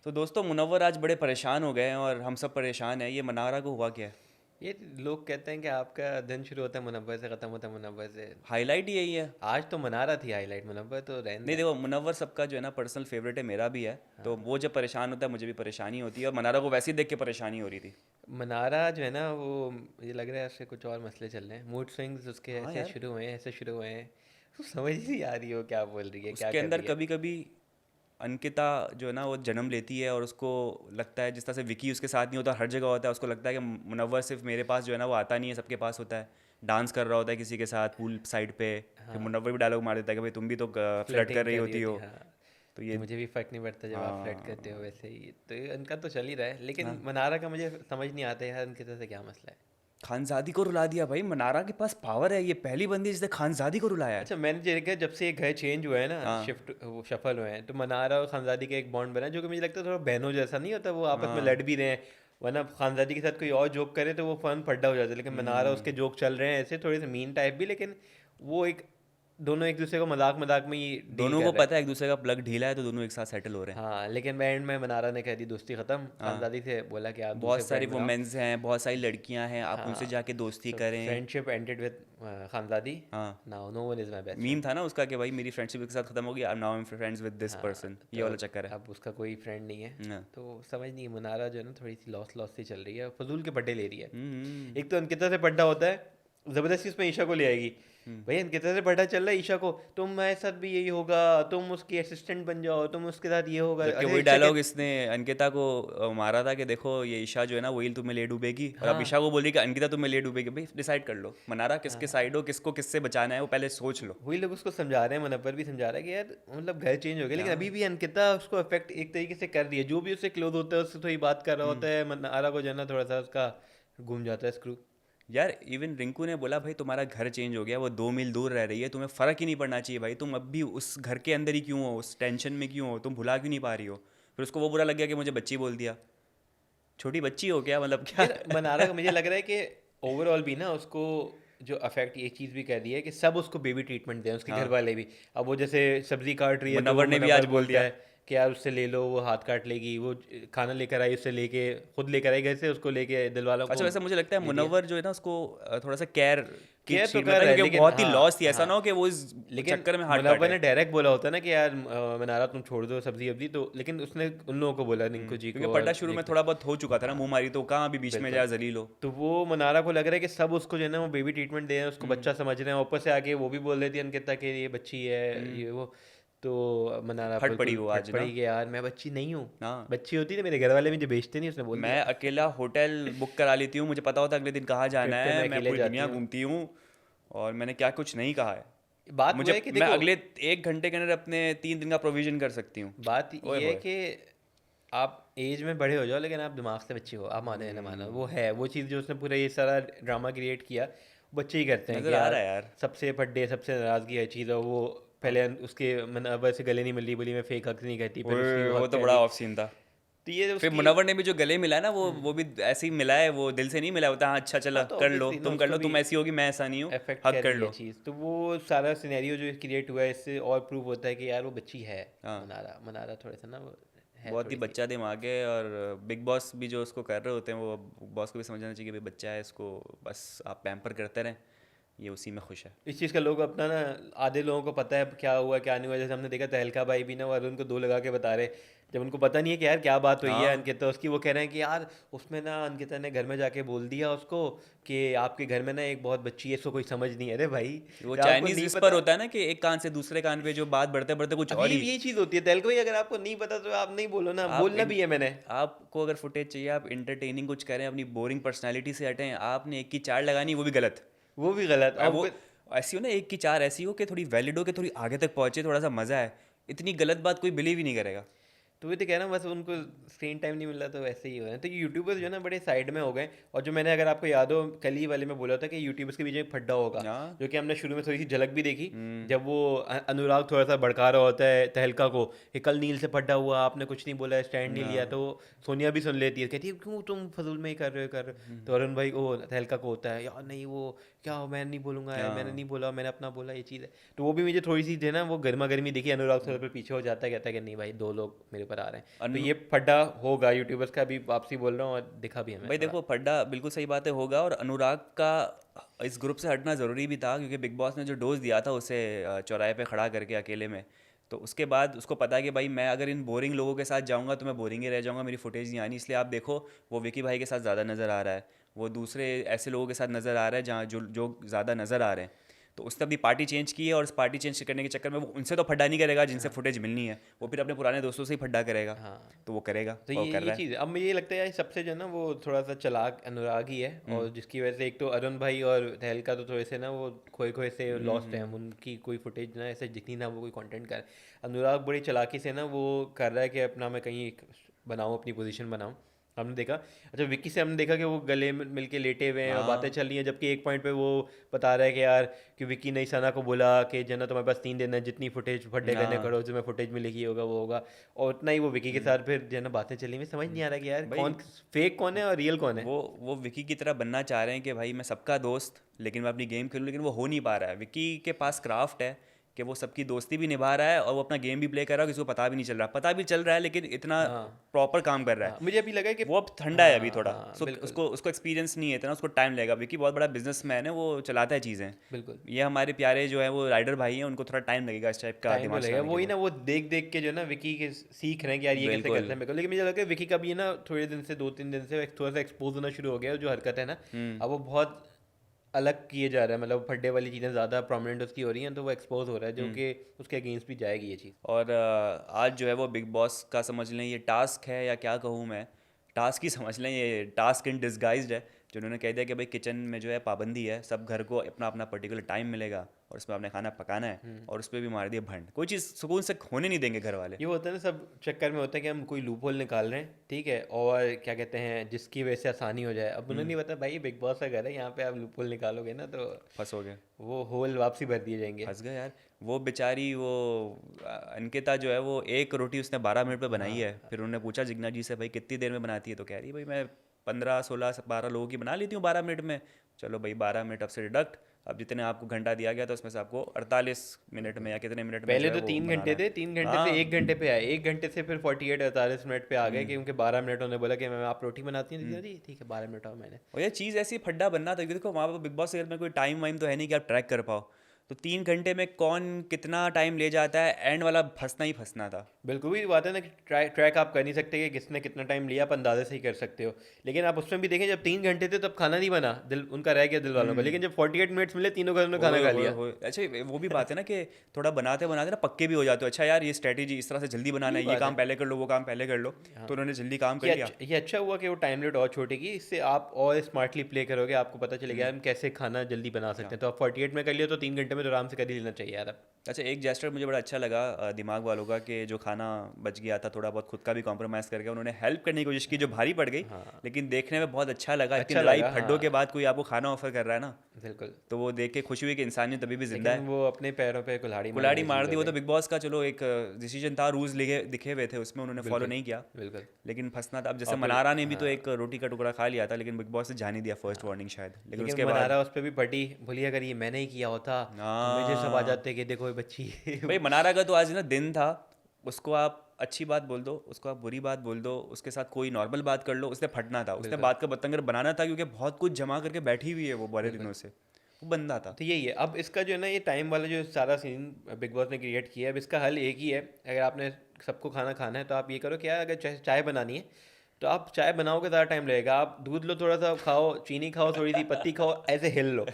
तो दोस्तों, मुनव्वर आज बड़े परेशान हो गए हैं और हम सब परेशान हैं। ये मनारा को हुआ क्या है? ये लोग कहते हैं कि आपका दिन शुरू होता है मुनव्वर से, ख़त्म होता है मुनव्वर से। हाईलाइट ही यही है। आज तो मना रहा थी हाईलाइट, मुनव्वर तो रहने नहीं दें। देखो, मुनव्वर सबका जो है ना पर्सनल फेवरेट है, मेरा भी है। तो हाँ। वो जब परेशान होता है मुझे भी परेशानी होती है, और मनारा को वैसे ही देख के परेशानी हो रही थी। मनारा जो है ना वो, मुझे लग रहा है उससे कुछ और मसले चल रहे हैं, मूड स्विंग्स उसके हाँ ऐसे यार, शुरू हुए हैं, ऐसे शुरू हुए हैं। तो समझ ही नहीं आ रही हो क्या बोल रही है, क्या उसके कर अंदर रही है। कभी कभी अंकिता जो है ना वो जन्म लेती है, और उसको लगता है जिस तरह से विकी उसके साथ नहीं होता, हर जगह होता है, उसको लगता है कि मुनव्वर सिर्फ मेरे पास जो है ना वो आता नहीं है, सबके पास होता है। डांस कर रहा होता है किसी के साथ पूल साइड पे। फिर हाँ। मुनव्वर भी डायलॉग मार देता है कि भाई तुम भी तो फ्लर्ट कर फ्लर्टिंग रही कर रही होती होती हो। है, हाँ। तो कि ये, मुझे भी फ़र्क नहीं पड़ता जब आप फ्लर्ट करते हो, हाँ वैसे ही तो ये इनका तो चल ही रहा है, लेकिन हाँ, मनारा का मुझे समझ नहीं आता यार, इनके तरह से क्या मसला है। खानजादी को रुला दिया भाई। मनारा के पास पावर है, ये पहली बंदी जिसने खानजादी को रुलाया है। अच्छा, मैंने देखा जब से ये घर चेंज हुआ है ना, हाँ शिफ्ट वो शफल हुए हैं, तो मनारा और खानजादी का एक बॉन्ड बना है, जो कि मुझे लगता है थोड़ा बहनों जैसा नहीं होता, वो आपस में हाँ। लड़ भी रहे हैं। वरना खानजादी के साथ कोई और जोक करे तो वो फन फड्डा हो जाता है, लेकिन मनारा हम्म। उसके जोक चल रहे हैं ऐसे थोड़े से मीन टाइप भी, लेकिन वो एक, दोनों एक दूसरे को मजाक मजाक में ही डील दोनों कर को रहे हैं। पता है एक दूसरे का प्लग ढीला है, तो दोनों एक साथ सेटल हो रहे हैं। हाँ, लेकिन एंड में मनारा ने कह दी दोस्ती ख़त्म, हाँ, खानजादी से बोला कि आप बहुत दूसरे सारी फ्रेंड बनाओ। वुमेन्स हैं, बहुत सारी लड़कियां हैं, आप उनसे हाँ। जाके दोस्ती सो करें। Friendship ended with Khanzadi. हाँ, now no one is my best meme friend. था ना उसका कि भाई मेरी फ्रेंडशिप के साथ खत्म होगी, I am now friends with this हाँ। पर्सन, ये तो वाला चक्कर है। अब उसका कोई फ्रेंड नहीं है। हाँ। तो समझ नहीं, मुनारा जो है ना थोड़ी सी लॉस लॉस सी चल रही है, फजूल के पड्डे ले रही है। हम्म। एक तो अंकिता से पड्डा होता है, ज़बरदस्ती उसमें ईशा को ले आएगी। हम्म। भाई अंकिता से पड्डा चल रहा है ईशा को, तुम्हारे साथ भी यही होगा, तुम उसकी असिस्टेंट बन जाओ, तुम उसके साथ ये होगा, जबकि अच्छा वही ईशा के। डायलॉग इसने अंकिता को मारा था कि देखो ये ईशा जो है ना वही तुम्हें ले डूबेगी, और अब हाँ। ईशा को बोल रही कि अंकिता तुम्हें ले डूबेगी। भाई डिसाइड कर लो, मनारा किसके हाँ, साइड हो, किसको किससे बचाना है, वो पहले सोच लो। वही लोग उसको समझा रहे हैं, मुनव्वर भी समझा रहा है कि यार मतलब घर चेंज हो गया, लेकिन अभी हाँ। भी अंकिता उसको अफेक्ट एक तरीके से कर रही है, जो भी उससे क्लोज होता है उससे थोड़ी बात कर रहा हम्म। होता है, मनारा को जो है ना थोड़ा सा उसका घूम जाता है स्क्रू। यार इवन रिंकू ने बोला भाई तुम्हारा घर चेंज हो गया, वो 2 मील दूर रह रही है, तुम्हें फ़र्क ही नहीं पड़ना चाहिए भाई, तुम अब भी उस घर के अंदर ही क्यों हो, उस टेंशन में क्यों हो, तुम भुला क्यों नहीं पा रही हो। फिर उसको वो बुरा लग गया कि मुझे बच्ची बोल दिया। छोटी बच्ची हो क्या, मतलब क्या? यार मनारा का मुझे लग रहा है कि ओवरऑल भी ना उसको जो अफेक्ट ये चीज़ भी कर रही है कि सब उसको बेबी ट्रीटमेंट दें, उसके घर हाँ, वाले भी। अब वो जैसे सब्जी काट रही है तो वो मुनव्वर ने भी आज मुनव्वर बोल बोलता दिया। है कि यार उससे ले लो, वो हाथ काट लेगी, वो खाना लेकर आई उससे लेके, खुद लेकर आई घर से, उसको लेके दिल वालों अच्छा, को वैसे मुझे लगता है दे दिया। मुनव्वर जो है ना उसको थोड़ा सा केयर की केयर तो छीट में कर था, रहा है, क्योंकि वो लेकिन बहुत ही हाँ। लॉस थी, ऐसा हाँ, ना हो कि वो इस लेकिन चक्कर में हाथ मुनव्वर काटे। ने डायरेक्ट बोला होता ना कि यार मनारा तुम छोड़ दो सब्जी अब्जी, तो लेकिन उसने उन लोगों को बोला, रिंकू जी क्योंकि को पड्डा और शुरू में एक। थोड़ा बहुत हो चुका था ना, हाँ। मुंह मारी, तो कहाँ अभी बीच में बिल्कुल। जाए जलील हो। तो वो मनारा को लग रहा है कि सब उसको जो है ना वो बेबी ट्रीटमेंट दे रहे हैं, उसको हम्म। बच्चा समझ रहे हैं, ऊपर से आके वो भी बोल देती है अनकिता कि ये बच्ची है, हम्म। ये वो। तो मनारा फट पड़ी बिल्कुल वो फट आज ना। पड़ी कि यार मैं बच्ची नहीं हूँ। हाँ, बच्ची होती तो मेरे घर वाले मुझे बेचते नहीं, उसने बोल मैं दिया। अकेला होटल बुक करा लेती हूँ, मुझे पता होता है अगले दिन कहाँ जाना ट्रिप पे है, मैं मैं अकेले पूरी जाती दुनिया हूँ। घूमती हूँ। और मैंने क्या कुछ नहीं कहा है। बात वो मुझे, है कि मैं देखो, अगले 1 घंटे के अंदर अपने 3 दिन का प्रोविजन कर सकती हूँ। बात ओए ये है होए। कि आप एज में बड़े हो जाओ, लेकिन आप दिमाग से बच्चे हो, आप मानो या ना मानो, वो है वो चीज़ जो उसने पूरा ये सारा ड्रामा क्रिएट किया, वो बच्चे ही करते हैं नज़र कि आ यार रहा है यार। सबसे फड्डे, सबसे नाराज़गी है चीज़, और वो अब पहले उसके मनवर से गले नहीं मिल रही, बोली मैं फेक हक नहीं कहती, फिर उसकी ओए, वो वो हक तो कर बड़ा दी। ऑफ सीन था। तो ये फिर उसकी। मुनव्वर ने भी जो गले मिला ना, वो हम्म। वो भी ऐसे ही मिला है, वो दिल से नहीं मिला होता। हाँ अच्छा चला हाँ, तो कर लो, ऑब्वियसली ना तुम कर उसको लो, भी तुम ऐसी होगी मैं ऐसा नहीं हूँ, अफेक्ट हक कर कर रही है लो। चीज़, तो वो सारा सिनेरियो जो क्रिएट हुआ है इससे और प्रूव होता है कि यार वो बच्ची है। हाँ, मनारा मनारा थोड़ा सा ना वो है बहुत ही थोड़ी सी। बच्चा दिमाग है। और बिग बॉस भी जो उसको कर रहे होते हैं, वो बॉस को भी समझना चाहिए कि भाई बच्चा है, इसको बस आप पैम्पर करते रहें, ये उसी में खुश है। इस चीज़ का लोग अपना ना, आधे लोगों को पता है क्या हुआ क्या नहीं हुआ, जैसे हमने देखा तहलका भाई भी ना वो अरुण को दो लगा के बता रहे, जब उनको पता नहीं है कि यार क्या बात हुई है हाँ, अंकिता उसकी, वो कह रहे हैं कि यार उसमें ना अंकिता ने घर में जाके बोल दिया उसको कि आपके घर में ना एक बहुत बच्ची है, इसको कोई समझ नहीं है। अरे भाई, वो जब आपको चाइनीज नहीं विस्पर पता। होता है ना कि एक कान से दूसरे कान पे जो बात बढ़ते बढ़ते कुछ अब और ये ही। यही चीज़ होती है तहलका भाई, अगर आपको नहीं पता तो आप नहीं बोलो ना, आप बोलना इन, भी है मैंने। आपको अगर फुटेज चाहिए, आप इंटरटेनिंग कुछ करें, अपनी बोरिंग पर्सनैलिटी से हटें। आपने एक की चार लगानी, वो भी गलत। वो भी गलत वो अब। ऐसी हो ना, एक की चार ऐसी हो कि थोड़ी वैलिड हो, कि थोड़ी आगे तक पहुंचे, थोड़ा सा मजा है। इतनी गलत बात कोई बिलीव ही नहीं करेगा। तो वही तो कह रहा हूँ, बस उनको स्क्रीन टाइम नहीं मिल रहा तो वैसे ही हो रहे हैं, तो यूट्यूबर्स जो है ना बड़े साइड में हो गए। और जो मैंने, अगर आपको याद हो, कल ही वाले में बोला था कि यूट्यूबर्स के बीच में एक फड्डा होगा, हाँ। जो कि हमने शुरू में थोड़ी सी झलक भी देखी। हम्म। जब वो अनुराग थोड़ा सा भड़का रहा होता है तहलका को कि कल नील से फड्डा हुआ, आपने कुछ नहीं बोला, स्टैंड नहीं लिया, हाँ। तो सोनिया भी सुन लेती है, कहती है क्यों तुम फजूल में ही कर रहे हो कर रहे हो? तो अरुण भाई ओ तहलका को होता है यार नहीं वो क्या हो, मैं नहीं बोलूँगा, मैंने हाँ। नहीं बोला, मैंने अपना बोला, ये चीज़ है। तो वो भी मुझे थोड़ी सी जो है ना वो गर्मा गर्मी देखी, अनुराग थोड़ा पर पीछे हो जाता है, कहता है कि नहीं भाई, दो लोग मेरे ऊपर आ रहे हैं। तो ये फड्डा होगा यूट्यूबर्स का, अभी वापसी बोल रहा हूँ और दिखा भी हमें भाई थोड़ा। देखो फड्डा बिल्कुल सही बात है होगा, और अनुराग का इस ग्रुप से हटना ज़रूरी भी था, क्योंकि बिग बॉस ने जो डोज दिया था उसे चौराहे पे खड़ा करके अकेले में, तो उसके बाद उसको पता है कि भाई मैं अगर इन बोरिंग लोगों के साथ जाऊंगा तो मैं बोरिंग ही रह जाऊंगा, मेरी फुटेज नहीं आनी। इसलिए आप देखो वो विकी भाई के साथ ज़्यादा नज़र आ रहा है, वो दूसरे ऐसे लोगों के साथ नज़र आ रहा है जहाँ जो जो ज़्यादा नज़र आ रहे हैं। तो उसने अपनी पार्टी चेंज की है, और उस पार्टी चेंज करने के चक्कर में वो उनसे तो फड्डा नहीं करेगा जिनसे फुटेज मिलनी है, वो फिर अपने पुराने दोस्तों से ही फड्डा करेगा। हाँ, तो वो करेगा, तो वो कर ये रहा है। चीज़ अब मुझे ये लगता है यार सबसे जो है ना वो थोड़ा सा चालाक अनुराग ही है, और जिसकी वजह से एक तो अरुण भाई और तहलका तो थोड़े से ना वो खोए खोए से लॉस्ट है, उनकी कोई फुटेज ना ऐसे दिखनी ना वो कोई कंटेंट कर। अनुराग बड़ी चालाकी से ना वो कर रहा है कि अपना मैं कहीं एक बनाऊँ, अपनी पोजीशन बनाऊँ। हमने देखा, अच्छा विक्की से हमने देखा कि वो गले में मिल के लेटे हुए हैं और बातें हाँ चल रही हैं, जबकि एक पॉइंट पे वो बता रहा है कि यार कि विक्की ने सना को बोला कि जना तुम्हारे पास 3 दिन है, जितनी फुटेज फड्डे करने हाँ करो, जो मैं फुटेज में लिखी होगा वो होगा। और उतना ही वो विकी के साथ फिर जो है ना बातें चली, में समझ नहीं आ रहा कि यार भाई कौन फेक कौन है और रियल कौन है। वो विकी की तरह बनना चाह रहे हैं कि भाई मैं सबका दोस्त, लेकिन मैं अपनी गेम खेलूं, लेकिन वो हो नहीं पा रहा है। विकी के पास क्राफ्ट है कि वो सबकी दोस्ती भी निभा रहा है और वो अपना गेम भी प्ले कर रहा है, किसी को पता भी नहीं चल रहा, पता भी चल रहा है लेकिन इतना हाँ प्रॉपर काम कर रहा हाँ, है। मुझे अभी लगा कि वो अब ठंडा है अभी हाँ थोड़ा, हाँ सो बिल्कुल उसको उसको एक्सपीरियंस नहीं है इतना, उसको टाइम लगेगा। विकी बहुत बड़ा बिजनेसमैन है, वो चलाता है चीज़ें। बिल्कुल। ये हमारे प्यारे जो है वो राइडर भाई हैं, उनको थोड़ा टाइम लगेगा इस टाइप का टाइम तो दिमाग लगेगा, चलाने के। वही वो ना वो देख देख के जो है ना विकी के सीख रहे हैं कि यार ये कैसे बिल्कुल। करते हैं बिल्कुल। लेकिन मुझे लगा कि विकी का भी ना थोड़े दिन से 2-3 दिन से थोड़ा सा एक्सपोज होना शुरू हो गया है, जो हरकत है ना अब वो बहुत अलग किए जा रहा है, मतलब फड्डे वाली चीज़ें ज़्यादा प्रोमिनेंट उसकी हो रही हैं, तो वो एक्सपोज हो रहा है, जो कि उसके अगेंस्ट भी जाएगी ये चीज़। और आज जो है वो बिग बॉस का समझ लें ये टास्क है, या क्या कहूँ मैं, टास्क ही समझ लें, ये टास्क इन डिसगाइज्ड है। जो उन्होंने कह दिया कि भाई किचन में जो है पाबंदी है, सब घर को अपना अपना पर्टिकुलर टाइम मिलेगा और उसमें आपने खाना पकाना है, और उस पर भी मार दिया भंड। कोई चीज़ सुकून से होने नहीं देंगे घर वाले। ये होता है ना, सब चक्कर में होता है कि हम कोई लूप होल निकाल रहे हैं, ठीक है, और क्या कहते हैं जिसकी वजह से आसानी हो जाए। अब उन्हें नहीं पता भाई बिग बॉस का घर है, यहाँ पे आप लूप होल निकालोगे ना तो फंसोगे, वो होल वापसी भर दिए जाएंगे। फंस गए यार। वो बेचारी वो अंकिता जो है वो एक रोटी उसने 12 मिनट पे बनाई है, फिर उन्होंने पूछा जिग्ना जी से भाई कितनी देर में बनाती है, तो कह रही भाई मैं 15 16 12 लोगों की बना लेती हूँ 12 मिनट में। चलो भाई 12 मिनट अब से डिडक्ट, अब जितने आपको घंटा दिया गया था उसमें से आपको 48 मिनट में या कितने मिनट में जो पहले है तो वो 3 घंटे बनाना है। थे, 3 घंटे से हाँ 1 घंटे पे आए, 1 घंटे से फिर 48-48 मिनट पे आ गए, क्योंकि 12 मिनट उन्होंने बोला कि मैं आप रोटी बनाती हैं दीदी जी, ठीक है 12 मिनट और मैंने। और ये चीज़ ऐसी फड्डा बनना था, क्योंकि देखो वहाँ पर बिग बॉस सीरियल में कोई टाइम वाइम तो है नहीं कि आप ट्रैक कर पाओ, तो 3 घंटे में कौन कितना टाइम ले जाता है, एंड वाला फंसना ही फंसना था। बिल्कुल भी बात है ना कि ट्रैक आप कर नहीं सकते कि किसने कितना टाइम लिया, आप अंदाजे से ही कर सकते हो। लेकिन आप उसमें भी देखें, जब 3 घंटे थे तब खाना नहीं बना, दिल उनका रह गया दिल वालों का, लेकिन जब 48 मिनट्स मिले तीनों घरों ने खाना ओए खा होए लिया। होए, अच्छा वो भी बात है ना कि थोड़ा बनाते बनाते ना पक्के भी हो जाते हो। अच्छा यार ये स्ट्रेटेजी इस तरह से जल्दी बनाना ये है, ये बात काम है। पहले कर लो, वो काम पहले कर लो, तो उन्होंने जल्दी काम कर लिया। ये अच्छा हुआ कि वो टाइम लिमिट और छोटेगी, इससे आप और स्मार्टली प्ले करोगे, आपको पता चलेगा हम कैसे खाना जल्दी बना सकते हैं। तो आप 48 में कर लिया तो 3 घंटे में तो आराम से कर ही लेना चाहिए यार अब। अच्छा एक जेस्चर मुझे बड़ा अच्छा लगा दिमाग वालों का, कि जो खाना बच गया था थोड़ा बहुत खुद का भी कॉम्प्रोमाइज़ करके उन्होंने हेल्प करने की कोशिश की, जो भारी पड़ गई, हाँ लेकिन देखने में बहुत अच्छा लगा। इतनी अच्छा लड़ाई लगा, फड्डों के हाँ बाद कोई आपको खाना ऑफर कर रहा है ना, बिल्कुल। तो वो देख के खुशी हुई कि इंसानियत अभी भी जिंदा लेकिन है। वो अपने पैरों पे कुल्हाड़ी मारने कुल्हाड़ी पे मार चूक दी, वो तो गए। बिग बॉस का चलो एक डिसीजन था, रूल्स लिखे दिखे हुए थे उसमें, उन्होंने फॉलो बिल्कुल नहीं किया, बिल्कुल। लेकिन फंसना था। अब जैसे और फिर मनारा ने भी तो हाँ, एक रोटी का टुकड़ा खा लिया था, लेकिन बिग बॉस ने जाने नहीं दिया फर्स्ट वार्निंग शायद, लेकिन लेकिन उसके बाद मनारा उस पर भी पटी, बोली अगर ये मैंने ही किया होता तो मुझे सब आ हाँ जाते कि देखो ये बच्ची भाई मनारा का तो आज ना दिन था, उसको आप अच्छी बात बोल दो, उसको आप बुरी बात बोल दो, उसके साथ कोई नॉर्मल बात कर लो, उसने फटना था, उसने बिल्कुल बात का बतंगर बनाना था, क्योंकि बहुत कुछ जमा करके बैठी हुई है वो बड़े बिल्कुल। दिनों से, वो बंदा था। तो यही है, अब इसका जो है ना ये टाइम वाला जो सारा सीन बिग बॉस ने क्रिएट किया है, अब इसका हल एक ही है। अगर आपने सबको खाना खाना है तो आप ये करो, क्या अगर चाय बनानी है तो आप चाय बनाओगे, ज़्यादा टाइम लगेगा, आप दूध लो थोड़ा सा, खाओ चीनी खाओ, थोड़ी सी पत्ती खाओ, ऐसे हिल लो,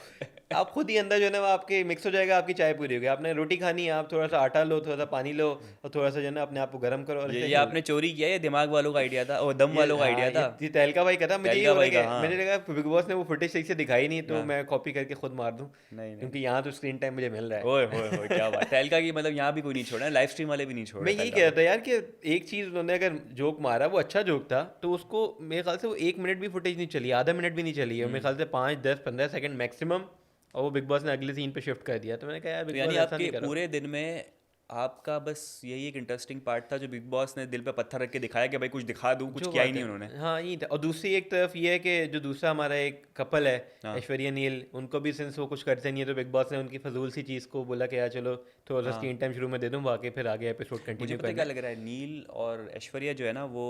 आप खुद ही अंदर जो है ना वो आपके मिक्स हो जाएगा, आपकी चाय पूरी हो गई। आपने रोटी खानी है, आप थोड़ा सा आटा लो, थोड़ा सा पानी लो, और थोड़ा सा जो है ना अपने आप को गर्म करो और ऐसे ये हिल। आपने चोरी किया, ये दिमाग वालों का आइडिया था, वो दम ये वालों का हाँ आइडिया था, ये तहलका भाई का था। मुझे ये तहलका हो रहा भाई है का। कि हाँ मैंने लगा बिग बॉस ने वो फुटेज सही से दिखाई नहीं, तो हाँ मैं कॉपी करके खुद मार दूं, नहीं नहीं, क्योंकि यहाँ तो स्क्रीन टाइम मुझे मिल रहा है। ओए होए होए क्या बात, तहलका की मतलब यहाँ भी कोई नहीं छोड़ा है, लाइव स्ट्रीम वाले भी नहीं छोड़ मैं रहे यही तहलका कह को। रहा था यार कि एक चीज उन्होंने अगर जोक मारा, वो अच्छा जोक था, तो उसको मेरे ख्याल से वो 1 मिनट भी फुटेज नहीं चली, आधा मिनट भी नहीं चली है, मेरे ख्याल से 5-10-15 सेकंड मैक्सिमम, और वो बिग बॉस ने अगले सीन पे शिफ्ट कर दिया। तो मैंने कहा यार तो बिग यानी बॉस ऐसा आपके नहीं करो। पूरे दिन में आपका बस यही एक इंटरेस्टिंग पार्ट था जो बिग बॉस ने दिल पे पत्थर रख के दिखाया कि भाई कुछ दिखा दूं, कुछ जो किया ही बात नहीं है, उन्होंने। हाँ यही था। और दूसरी एक तरफ ये है कि जो दूसरा हमारा एक कपल है, हाँ ऐश्वर्या नील, उनको भी सिंस वो कुछ करते नहीं है तो बिग बॉस ने उनकी फजूल सी चीज़ को बोला कि यार चलो थोड़ा सा हाँ। स्क्रीन टाइम शुरू में दे दूँ, बाकी फिर आगे एपिसोड मुझे कंटिन्यू पता है करना क्या है। लग रहा है, नील और ऐश्वर्या जो है ना वो,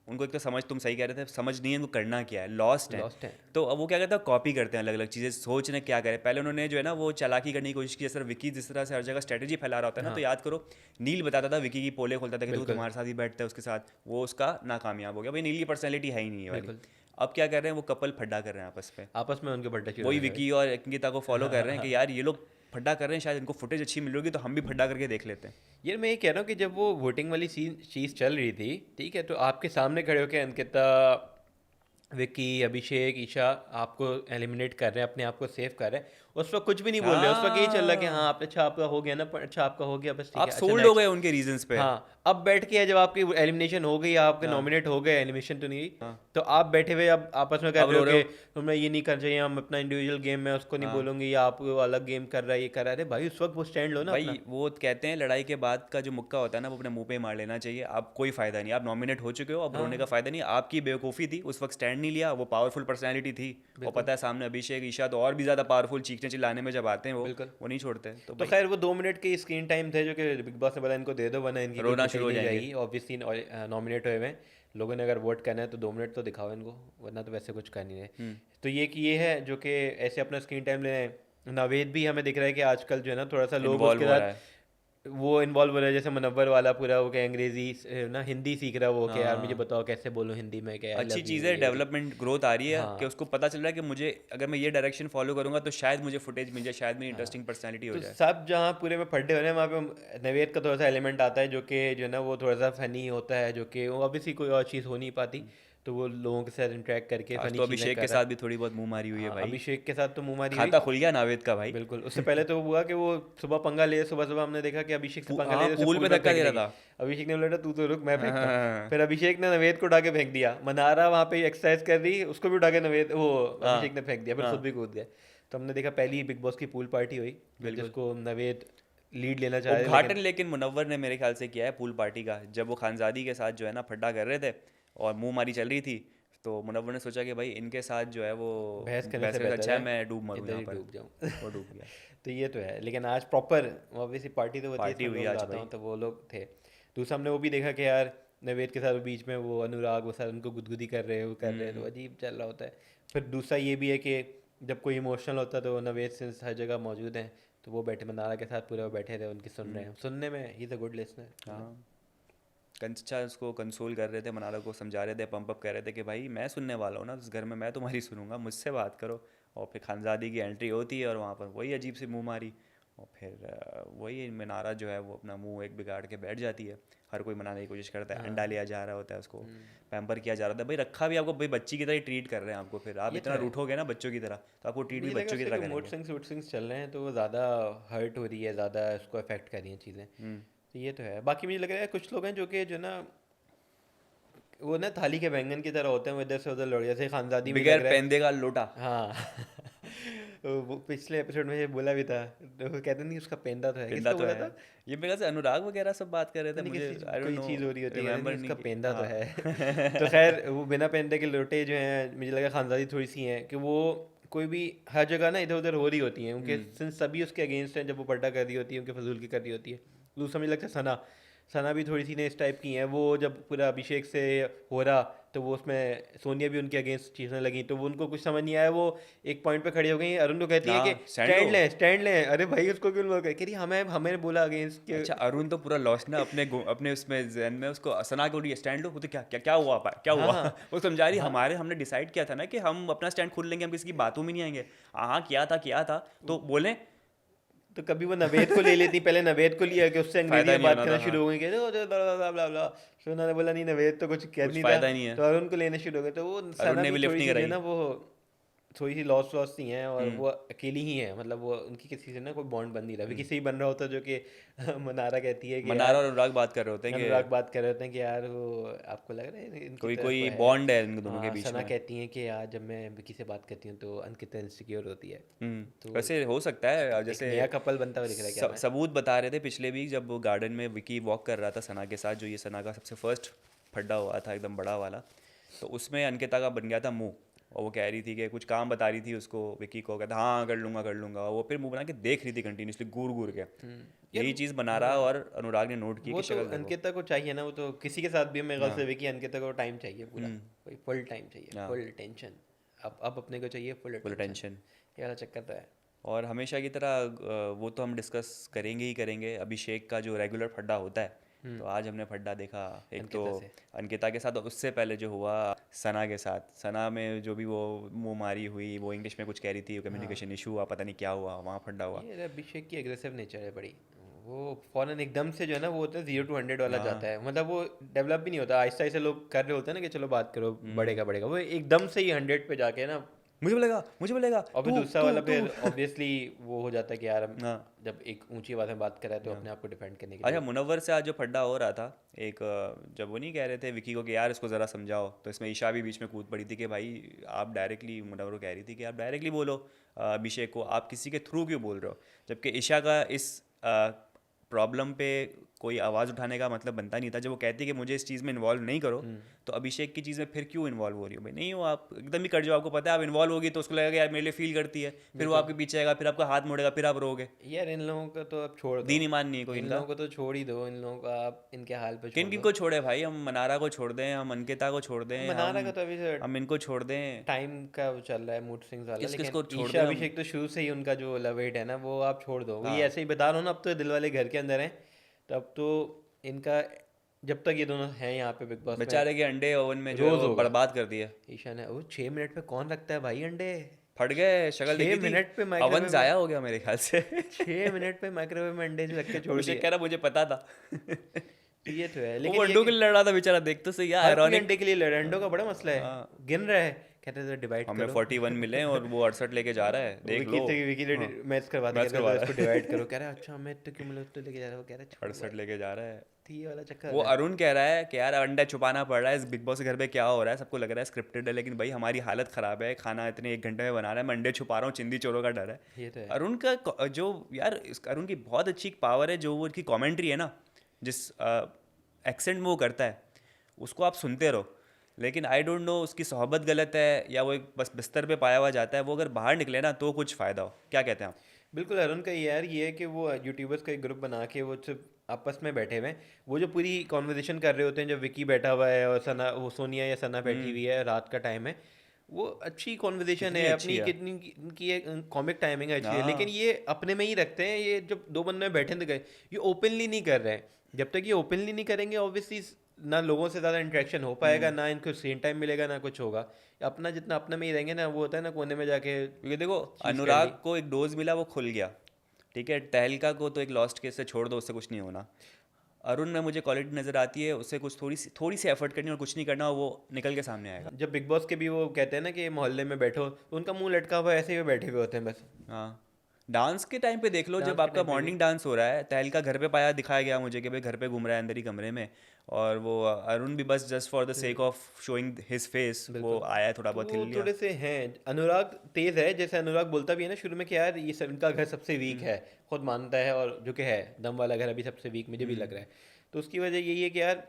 उनको एक तो समझ, तुम सही कह रहे थे, समझ नहीं है उनको करना क्या है, लॉस्ट हैं। लॉस्ट है। तो अब वो क्या करते हैं, कॉपी करते हैं अलग अलग चीज़ें, सोच रहे हैं क्या करें। पहले उन्होंने जो है ना वो चालाकी करने की कोशिश की, जैसे विकी जिस तरह से हर जगह स्ट्रेटजी फैला रहा होता है ना, तो हाँ याद करो नील बताता था, विकी की पोले खोलता था कि तू बिल्कुल तुम्हारे साथ ही बैठता है उसके साथ, वो उसका नाकामयाब हो गया। भाई नील की पर्सनैलिटी है ही नहीं है वाली। बिल्कुल। अब क्या कर रहे हैं, वो कपल फड्डा कर रहे हैं आपस में। आपस में उनके बड्डे शुरू वही हो गए विकी और अंकिता को फॉलो कर रहे हैं कि यार ये लोग फड्डा कर रहे हैं, शायद इनको फुटेज अच्छी मिल रही होगी तो हम भी फड्डा करके देख लेते हैं। यार मैं ये कह रहा हूँ कि जब वो वोटिंग वाली चीज़ चल रही थी, ठीक है, तो आपके सामने खड़े होकर अंकिता, विक्की, अभिषेक, ईशा आपको एलिमिनेट कर रहे हैं, अपने आप को सेव कर रहे हैं, उस वक्त कुछ भी नहीं बोल रहे, उस वक्त यही चल रहा है कि हाँ हाँ, आप, अच्छा आपका हो गया ना, अच्छा आपका हो गया, बस ठीक आप है, अच्छा सोल्ड हो गए नेक्स्ट। उनके रीजंस पे। हाँ, अब बैठ के है जब आपकी एलिमिनेशन हो गई, आपके हाँ नॉमिनेट हो गए, एलिमिनेशन तो नहीं हुई, हाँ। तो आप बैठे हुए अब आपस में कर अब रहे रो हो रहे कि हो। तुम्हें ये नहीं करना चाहिए, हम अपना इंडिविजुअल गेम में उसको नहीं हाँ बोलूंगी, या आप वो अलग गेम कर रहा है, ये कर रहा है। अरे भाई उस वक्त वो स्टैंड लो ना अपना। भाई, वो कहते हैं लड़ाई के बाद का जो मुक्का होता है ना वो अपने मुंह पे ही मार लेना चाहिए। आप कोई फायदा नहीं, आप नॉमिनेट हो चुके हो, अब रोने का हाँ फायदा नहीं। आपकी बेवकूफ़ी थी उस वक्त स्टैंड नहीं लिया, वो पावरफुल पर्सनैलिटी थी। और बिल्कुल पता है सामने अभिषेक, ईशा तो और भी ज़्यादा पावरफुल, चीखने चिल्लाने में जब आते हैं बिल्कुल। वो नहीं छोड़ते तो तो भाई खैर वो 2 मिनट के स्क्रीन टाइम थे जो कि बिग बॉस ने बोला इनको दे दो, वरना इनकी कोई रोना शुरू फुटेज हो नहीं जाएंगे। जाएगी। ऑब्वियसली नॉमिनेट हुए हुए हैं, लोगों ने अगर वोट करना है तो 2 मिनट तो दिखाओ इनको, वरना तो वैसे कुछ कर नहीं रहे। हम्म। तो ये है जो कि ऐसे अपना स्क्रीन टाइम ले रहे हैं। नावेद भी हमें दिख रहा है कि आजकल जो है ना थोड़ा सा लोग इन्वॉल्व उसके हो साथ रहा है। वो इन्वॉल्व हो रहा है, जैसे मुनव्वर वाला पूरा वो क्या अंग्रेजी ना हिंदी सीख रहा है वो, कि यार मुझे हाँ, बताओ कैसे बोलूँ हिंदी में, कि आई अच्छी लव चीज़ यू है, ये वाली। डेवलपमेंट ग्रोथ आ रही है कि हाँ उसको पता चल रहा है कि मुझे अगर मैं ये डायरेक्शन फॉलो करूंगा तो शायद मुझे फुटेज मिल जाए, शायद मेरी हाँ। इंटरेस्टिंग पर्सनैलिटी हो तो जाए। सब जहाँ पूरे में फड्डे हो रहे हैं वहाँ पे नवेद का थोड़ा सा एलिमेंट आता है, जो कि जो है ना वो थोड़ा सा फनी होता है, जो कि वो ऑब्वियसली कोई और चीज़ हो नहीं पाती, तो वो लोगों के साथ इंटरेक्ट करके आज फनी तो चीज़ें अभिषेक कर के रहा साथ है। भी थोड़ी बहुत मुंह मारी हुई है हाँ भाई। अभिषेक के साथ तो मुंह मारी हुई। खाता खुल गया नावेद का भाई। बिल्कुल, उससे पहले तो हुआ कि वो सुबह पंगा ले, सुबह सुबह हमने देखा कि अभिषेक से पंगा ले हाँ, रहे, उसे पूल पूल पे में धक्का दे फेंकने रहा की। था। अभिषेक ने बोला तू तो रुक मैं फेंकता हूँ। हाँ फिर अभिषेक ने नवेद को उठा के फेंक दिया, मनारा वहाँ पे एक्सरसाइज कर रही, उसको भी उठा के नवेद वो हाँ अभिषेक ने फेंक दिया, फिर हाँ, खुद भी कूद गए। तो हमने देखा पहली बिग बॉस की पूल पार्टी हुई, बिल्कुल। जिसको नवेद लीड लेना चाह रहे, उद्घाटन लेकिन लेकिन मुनव्वर ने मेरे ख्याल से किया है पूल पार्टी का, जब वो खानजादी के साथ जो है ना फड्डा कर रहे थे और मुंह मारी चल रही थी, तो मुनव्वर ने सोचा कि भाई इनके साथ जो है वो बहस करने बहस से करने से बेहतर अच्छा है है मैं डूब मरूं इधर यहाँ ही पर। डूब जाऊँ। वो डूब गया। तो ये तो है, लेकिन आज प्रॉपर ऑब्वियसली पार्टी तो होती है, पार्टी इसमें हुई लोग आज आता भाई। हूँ तो वो लोग थे। दूसरा हमने वो भी देखा कि यार नवेद के साथ बीच में वो अनुराग वो साथ उनको गुदगुदी कर रहे हैं, वो कर रहे हैं, तो हम्म। अजीब चल रहा होता है। फिर दूसरा ये भी है कि जब कोई इमोशनल होता है तो नवेद सिंस हर जगह मौजूद हैं, तो वो बैठे मनारा के साथ पूरे वो बैठे थे, उनकी सुन रहे हैं, सुनने में he is a good listener. हाँ, कंचा उसको कंसोल कर रहे थे, मनाला को समझा रहे थे, पंप अप कर रहे थे कि भाई मैं सुनने वाला हूँ ना इस घर में, मैं तुम्हारी सुनूंगा, मुझसे बात करो। और फिर खानजादी की एंट्री होती है और वहाँ पर वही अजीब सी मुंह मारी, और फिर वही मनारा जो है वो अपना मुंह एक बिगाड़ के बैठ जाती है। हर कोई मनाने की कोशिश करता है, अंडा हाँ लिया जा रहा होता है उसको, पैम्पर किया जा रहा था, भाई रखा भी आपको भाई बच्ची की तरह ही ट्रीट कर रहे हैं आपको, फिर आप ये तो इतना है। रूठोगे ना बच्चों की तरह तो आपको ट्रीट भी मुझे लगा बच्चों की उसके तरह कोई मूड करेंगे। स्विंग्स वूड स्विंग्स चल रहे हैं, तो वो ज़्यादा हर्ट हो रही है, ज़्यादा उसको अफेक्ट कर रही हैं चीज़ें। हम्म। तो ये तो है। बाकी मुझे लग रहा है कुछ लोग हैं जो कि जो ना वो ना थाली के बैंगन की तरह होते हैं, वो इधर से उधर लड़, जैसे खानजादी में लग बगैर रहा है। पेंदे का लोटा। हाँ वो पिछले एपिसोड में ये बोला भी था, तो वो कहते नहीं उसका पेंदा तो है, पेंदा किसका तो बोला है। था? ये मेरे ख्याल से अनुराग वगैरह सब बात कर रहे थे, पता नहीं मुझे किसी आई डोंट कोई नो, चीज़ हो रही होती है, कहते रिमेम्बर नहीं नहीं उसका पेंदा तो हाँ। है। तो खैर वो बिना पेंदे के लोटे जो हैं, मुझे लगा खानदानी थोड़ी सी हैं कि वो कोई भी हर जगह ना इधर उधर हो रही होती हैं, उनके सिंस सभी उसके अगेंस्ट हैं, जब वो पलटा कर रही होती है, उनके फजूल की कर रही होती है। दूसरा मुझे लगता है सना, सना भी थोड़ी सी ने इस टाइप की हैं, वो जब पूरा अभिषेक से हो रहा तो वो उसमें सोनिया भी उनके अगेंस्ट चीज़ें लगी, तो वो उनको कुछ समझ नहीं आया, वो एक पॉइंट पे खड़ी हो गई, अरुण को कहती है कि हाँ, सैंडो। स्टैंड लें, अरे भाई उसको क्यों लोग कह रही हमें हमें बोला अगेंस्ट के। अच्छा, अरुण तो पूरा लॉस्ट ना अपने अपने उसमें जहन में, उसको सना के उठी स्टैंड लो, वो तो क्या क्या क्या हुआ क्या हाँ हुआ। हाँ वो समझा रही हाँ। हमने डिसाइड किया था ना कि हम अपना स्टैंड खुद लेंगे, हम किसी की बातों में नहीं आएंगे। हाँ किया था तो बोले। तो कभी वो नवेद को ले लेती, पहले नवेद को लिया कि उससे अंग्रेजी फायदा में नहीं बात होना करना था। शुरू हाँ, हो गई, फिर उन्होंने बोला नहीं नवेद तो कुछ कर कुछ नहीं था, फायदा नहीं है। तो अरुण को लेने शुरू हो गए, तो वो अरुण सना ने भी भी लिफ्ट थोड़ी नहीं सी जो है कराई। ना वो थोड़ी सी लॉस सी हैं और वो अकेली ही हैं, मतलब वो उनकी किसी से ना कोई बॉन्ड बन नहीं रहा। विकी से ही बन रहा होता जो कि मनारा कहती है कि मनारा यार, और अनुराग बात कर रहे होते हैं अनुराग कि बात कर रहे होते हैं कि यार वो आपको लग रहा है इनकी कोई तरफ कोई है। बॉन्ड है इन दोनों के हाँ, बीच सना में। कहती हैं कि यार जब मैं विकी से बात करती हूँ तो अंकिता इनसिक्योर होती है। तो वैसे हो सकता है एक जैसे नया कपल बनता हुआ दिख रहा है क्या मैं। सबूत बता रहे थे पिछले वीक जब वो गार्डन में विकी वॉक कर रहा था सना के साथ, जो ये सना का सबसे फर्स्ट फड्डा हुआ था एकदम बड़ा वाला, तो उसमें अंकिता का बन गया था मुंह, और वो कह रही थी कि कुछ काम बता रही थी उसको, विकी को, कहता हाँ कर लूँगा, और वो फिर मुंह बना के देख रही थी कंटिन्यूसली घूर घूर के। यार यही चीज़ बना रहा और अनुराग ने नोट की वो कि तो शक्ल देखो। अंकिता को चाहिए ना, वो तो किसी के साथ भी मेरे ख्याल हाँ। से विकी अंकिता को टाइम चाहिए पूरा, कोई फुल टाइम चाहिए, हाँ। Full tension. अब अपने को चाहिए फुल फुल टेंशन। टेंशन। ये वाला चक्कर तो है। और हमेशा की तरह वो तो हम डिस्कस करेंगे ही करेंगे अभिषेक का जो रेगुलर फड्डा होता है। तो आज हमने फड्डा देखा एक तो अंकिता से। अंकिता के साथ, और उससे पहले जो हुआ सना के साथ। सना में जो भी वो मुंह मारी हुई, वो इंग्लिश में कुछ कह रही थी, कम्युनिकेशन इशू हुआ, पता नहीं क्या हुआ, वहाँ फड्डा हुआ। ये अभिषेक की एग्रेसिव नेचर है बड़ी। वो फौरन एकदम से जो है ना, वो होता है 0 to 100 वाला जाता है, मतलब वो डेवलप भी नहीं होता। आहिस्ता आहिस्ता लोग कर रहे होते हैं ना कि चलो बात करो, बढ़ेगा, वो एकदम से ही 100 पे जाके ना। मुझे बोलेगा और फिर तू दूसरा तू वाला तू फिर ऑब्वियसली वो हो जाता है कि यार हाँ। जब एक ऊंची आवाज में बात कर रहा है तो अपने आप को डिफेंड करने के अच्छा, लिए। मुनव्वर से आज जो फड्डा हो रहा था एक, जब वो नहीं कह रहे थे विकी को कि यार इसको ज़रा समझाओ, तो इसमें ईशा भी बीच में कूद पड़ी थी कि भाई आप डायरेक्टली, मुनव्वर को कह रही थी कि आप डायरेक्टली बोलो अभिषेक को, आप किसी के थ्रू क्यों बोल रहे हो, जबकि ईशा का इस प्रॉब्लम पे कोई आवाज़ उठाने का मतलब बनता नहीं था। जब वो कहती है कि मुझे इस चीज़ में इन्वॉल्व नहीं करो, तो अभिषेक की चीज़ में फिर क्यों इन्वॉल्व हो रही हो भाई? नहीं हो आप, एकदम ही कर जाओ, आपको पता है आप इन्वॉल्व होगी तो उसको लगेगा यार मेरे लिए फील करती है, फिर वो आपके पीछे आएगा, फिर आपका हाथ मोड़ेगा, फिर आप रोगे। यार इन लोगों का तो अब छोड़ दो, दीन ईमान नहीं है कोई इन इनका। लोगों को तो छोड़ ही दो, इन लोगों का आप इनके हाल पे छोड़ किन किन दो। को छोड़े भाई? हम मनारा को छोड़ दें, हम अंकिता को छोड़ दें, मनारा का तो अभी से हम इनको छोड़ दें, टाइम का वो चल रहा है मूड स्विंग्स वाला, किस किस लेकिन को छोड़ ईशा दें हम? अभिषेक तो शुरू से ही उनका जो लव हेट है ना वो आप छोड़ दो। ये हाँ। ऐसे ही बता रहा हूँ ना, अब तो दिल वाले घर के अंदर हैं, तब तो इनका जब तक ये दोनों हैं यहाँ पे बिग बॉस में बेचारे के अंडे ओवन में जो है रोज वो होगा। बर्बाद कर दिए, ईशा ने वो 6 मिनट पे कौन रखता है भाई अंडे। फट गए, शक्ल 6 देखी थी, मिनट पे अवन माइक्रोवेव जाया हो गया मेरे ख्याल से। 6 मिनट पे माइक्रोवेव में अंडे रख के छोड़ अभिषेक दिए। कह रहा मुझे पता था। तो ये तो है, वो लेकिन ये अंडों के कि लिए लड़ रहा था बेचारा, देख तो सही यार, हर कोई आयरॉनिक। अंडे के लिए लड़, अंडों का बड़ा मसला है, हाँ। गिन रहा है, कहते थे डिवाइड हमें करो। 41 मिले और वो 68 लेके जा रहा है, देख लो। विकी ने हाँ, मैच करवाते मैच कहते करवा थे रहा इसको है। डिवाइड करो, कह रहा है अच्छा मैं तो क्यों मिला, तो लेके जा रहा है, वो कह रहा है छोड़ 68 लेके जा रहा है। भाई। ये वाला चक्कर वो है। अरुण कह रहा है कि यार अंडा छुपाना पड़ रहा है, इस बिग बॉस के घर पे क्या हो रहा है, सबको लग रहा है स्क्रिप्टेड है, लेकिन भाई हमारी हालत ख़राब है, खाना इतने 1 घंटे में बना रहा है, मैं अंडे छुपा रहा हूँ, चिंदी चोरों का डर है। ये तो है। अरुण का जो यार अरुण की बहुत अच्छी पावर है, जो वो उसकी कॉमेंट्री है ना, जिस एक्सेंट में वो करता है, उसको आप सुनते रहो। लेकिन आई डोंट नो उसकी सोहबत गलत है या वो एक बस बिस्तर पे पाया हुआ जाता है, वो अगर बाहर निकले ना तो कुछ फ़ायदा हो। क्या कहते हैं आप? बिल्कुल अरुण का ये यार ये है कि वो यूट्यूबर्स का एक ग्रुप बना के वो सिर्फ आपस में बैठे हुए हैं, वो जो पूरी कॉन्वर्जेशन कर रहे होते हैं, जब विकी बैठा हुआ है और सना, वो सोनिया या सना बैठी हुई है, रात का टाइम है, वो अच्छी कॉन्वर्जेशन कितनी है अच्छी अपनी, है। कितनी इनकी एक कॉमिक टाइमिंग है अच्छी है, लेकिन हाँ। ये अपने में ही रखते हैं। ये जब दो बंदे में बैठे थे गए, ये ओपनली नहीं कर रहे हैं। जब तक ये ओपनली नहीं करेंगे ऑब्वियसली ना लोगों से ज़्यादा इंटरेक्शन हो पाएगा, ना इनको स्क्रीन टाइम मिलेगा, ना कुछ होगा। अपना जितना अपने में ही रहेंगे ना, वो होता है ना कोने में जाके क्योंकि देखो कर ली। अनुराग को एक डोज मिला, वो खुल गया, ठीक है। तहलका को तो एक लॉस्ट केस से छोड़ दो, उससे कुछ नहीं होना। अरुण में मुझे क्वालिटी नज़र आती है, उससे कुछ थोड़ी सी एफर्ट करनी और कुछ नहीं करना, वो निकल के सामने आएगा। जब बिग बॉस के भी वो कहते हैं ना कि मोहल्ले में बैठो, तो उनका मुंह लटका हुआ है, ऐसे ही वो बैठे हुए होते हैं बस। हाँ। डांस के टाइम पे देख लो, डांस जब के आपका टाइम पे भी मॉर्निंग डांस हो रहा है, तहलका घर पे पाया दिखाया गया मुझे कि भाई घर पे घूम रहा है अंदर ही कमरे में, और वो अरुण भी बस just for the sake of showing his face वो आया है, थोड़ा तो बहुत वो हिल लिया। थोड़े से हैं। अनुराग तेज है, जैसे अनुराग बोलता भी है ना शुरू में कि यार ये सब इनका घर सबसे वीक है, खुद मानता है, और जो कि है दम वाला घर अभी सबसे वीक मुझे भी लग रहा है। तो उसकी वजह यही है कि यार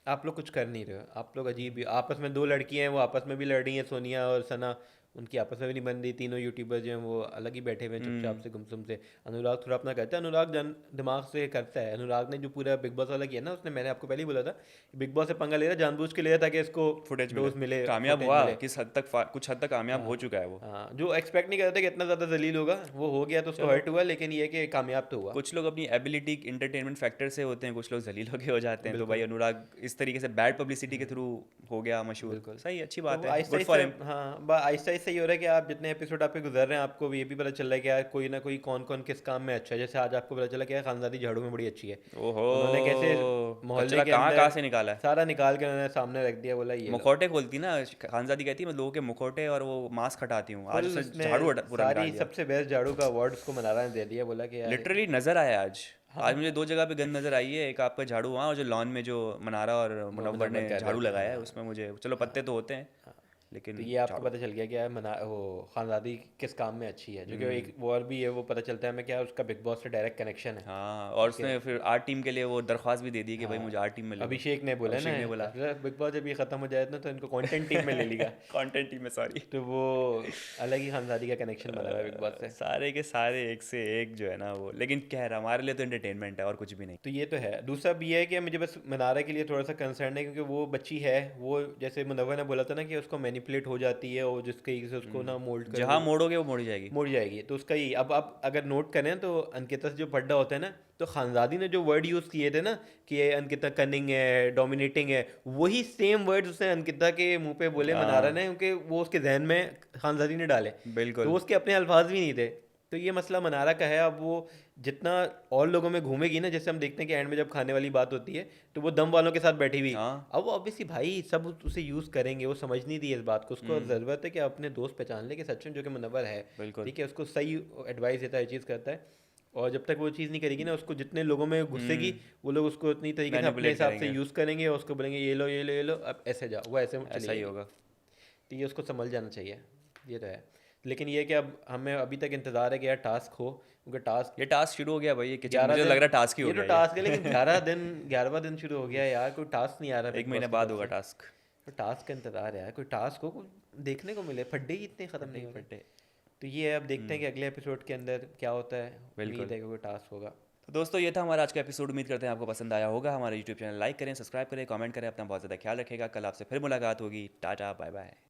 आप लोग कुछ कर नहीं रहे हो, आप लोग अजीब ही, आपस में दो लड़कियां हैं वो आपस में भी लड़ रही हैं, सोनिया और सना, उनकी आपस में भी नहीं बन रही। तीनों यूट्यूबर्स जो हैं वो अलग ही बैठे हुए हैं चुपचाप से गुमसुम से। अनुराग थोड़ा अपना करता है, अनुराग दिमाग से करता है। अनुराग ने जो पूरा बिग बॉस वाला किया ना, उसने, मैंने आपको पहले ही बोला था, बिग बॉस से पंगा ले रहा, जानबूझ के ले रहा ताकि इसको फुटेज डोज मिले, कामयाब footage हुआ, मिले। किस हद तक कुछ हद तक कामयाब हो चुका है वो। हाँ, जो एक्सपेक्ट नहीं कर रहे थे कि इतना ज़्यादा जलील होगा, वो हो गया तो उसको हर्ट हुआ, लेकिन ये है कि कामयाब तो हुआ। कुछ लोग अपनी एबिलिटी इंटरटेनमेंट फैक्टर से होते हैं, कुछ लोग जलील होके हो जाते हैं, तो भाई अनुराग इस तरीके से बैड पब्लिसिटी के थ्रू हो गया मशहूर। सही, अच्छी तो बात वो है, आहिस्ता गुड फॉर हिम। आहिस्ता, हाँ आहिस्ता सही हो रहा है कि आप जितने एपिसोड आपके गुजर रहे हैं आपको ये भी पता चल रहा है कि यार कोई ना कोई कौन कौन किस काम में अच्छा है। जैसे आज आपको पता चला कि यार खानदादी झाड़ू में बड़ी अच्छी है। ओहो, उन्होंने कैसे मोहल्ले कचरा के कहाँ कहाँ अंदर से निकाला है। सारा निकाल के उन्होंने सामने रख दिया, बोला ये लो। मुखौटे खोलती ना, खानजादी कहती है मैं लोगों के मुखौटे और वो मास्क हटाती हूँ, आज फुल उसने उसने झाड़ू पूरा निकाल सारी दिया। सबसे बेस्ट झाड़ू का अवार्ड उसको मनारा ने दे दिया, बोला कि यार लिटरली नजर आया आज। हाँ आज मुझे दो जगह पे गंद नजर आई है, एक आपका झाड़ू वहाँ और जो लॉन में जो मनारा और वो मुनव्वर मुनव्वर ने कर रहे झाड़ू थे। लगाया है, हाँ उसमें मुझे चलो हाँ पत्ते तो होते हैं हाँ। लेकिन तो ये आपको झाड़ू। पता चल गया कि यार मना वो खानदादी किस काम में अच्छी है, जो कि एक हम्म। वो और भी है, वो पता चलता है हमें क्या उसका बिग बॉस से डायरेक्ट कनेक्शन है। हाँ, और ठीक है। उसने फिर आर्ट टीम के लिए वो दरख्वास्त भी दे दी कि भाई मुझे हाँ आर्ट टीम में ले लो। अभिषेक ने बोला ना, अभिषेक ने बोला बिग बॉस जब ये खत्म हो जाए ना तो इनको कंटेंट टीम में ले लेगा। कंटेंट टीम में, सॉरी। तो वो अलग ही खानदादी का कनेक्शन बना हुआ है बिग बॉस से। सारे के सारे एक से एक जो है ना वो, लेकिन क्या है हमारे लिए तो एंटरटेनमेंट है और कुछ भी नहीं। तो ये तो है। दूसरा भी है कि मुझे बस मनारा के लिए थोड़ा सा कंसर्न है, क्योंकि वो बच्ची है, वो जैसे मुनव्वर ने बोला था ना कि उसको मैनिपुलेट हो जाती है और जिसके से उसको ना मोल्ड कर जहाँ मोड़ोगे वो मोड़ी जाएगी। मुड़ जाएगी। तो उसका ही अब आप अगर नोट करें तो अंकिता से जो पढ़ा होता है ना, तो खानदादी ने जो वर्ड यूज़ किए थे ना कि ये अंकिता कनिंग है, डोमिनेटिंग है, वही सेम वर्ड्स उसने अंकिता के मुंह पे बोले मनारा ने, हाँ क्योंकि वो उसके जहन में खानदादी ने डाले। तो बिल्कुल। वो उसके अपने अल्फाज भी नहीं थे। तो ये मसला मनारा का है। अब वो जितना और लोगों में घूमेगी ना, जैसे हम देखते हैं कि एंड में जब खाने वाली बात होती है तो वो दम वालों के साथ बैठी हुई। हाँ। अब वो ऑब्वियसली भाई सब उसे यूज़ करेंगे, वो समझ नहीं रही है इस बात को। उसको ज़रूरत है कि अपने दोस्त पहचान ले कि सच में जो कि मुनव्वर है, बिल्कुल। ठीक है, उसको सही एडवाइस देता है, चीज़ करता है। और जब तक वो चीज़ नहीं करेगी ना, उसको जितने लोगों में घुसेगी वो लोग उसको इतनी तरीके से अपने मैनिपुलेट हिसाब से करेंगे, यूज़ करेंगे और उसको बोलेंगे ये लो ये लो ये लो, अब ऐसे जाओ, वो ऐसे चली ऐसा ही जाएगी। होगा। तो ये उसको समझ जाना चाहिए, ये तो है। लेकिन ये कि अब हमें अभी तक इंतज़ार है कि यार टास्क हो, क्योंकि टास्क ये टास्क शुरू हो गया भाई, ये किचन 11 मुझे दिन, लग रहा है टास्क ही हो ये तो गया टास्क है, ये। लेकिन 11वां दिन शुरू हो गया यार, कोई टास्क नहीं आ रहा एक बिग महीने बॉस की बाद तरफ होगा से। टास्क। तो टास्क का इंतज़ार है यार, कोई टास्क हो, कोई देखने को मिले, फड्डे ही इतने ख़त्म नहीं हो रहे। फटे। तो ये है, अब देखते हैं कि अगले एपिसोड के अंदर क्या होता है। बिल्कुल। उम्मीद है कि कोई टास्क होगा। तो दोस्तों ये था हमारा आज का एपिसोड, उम्मीद करते हैं आपको पसंद आया होगा। हमारे यूट्यूब चैनल लाइक करें, सब्सक्राइब करें, कमेंट करें, अपना बहुत ज़्यादा ख्याल रखेगा। कल आपसे फिर मुलाकात होगी। Tata bye bye.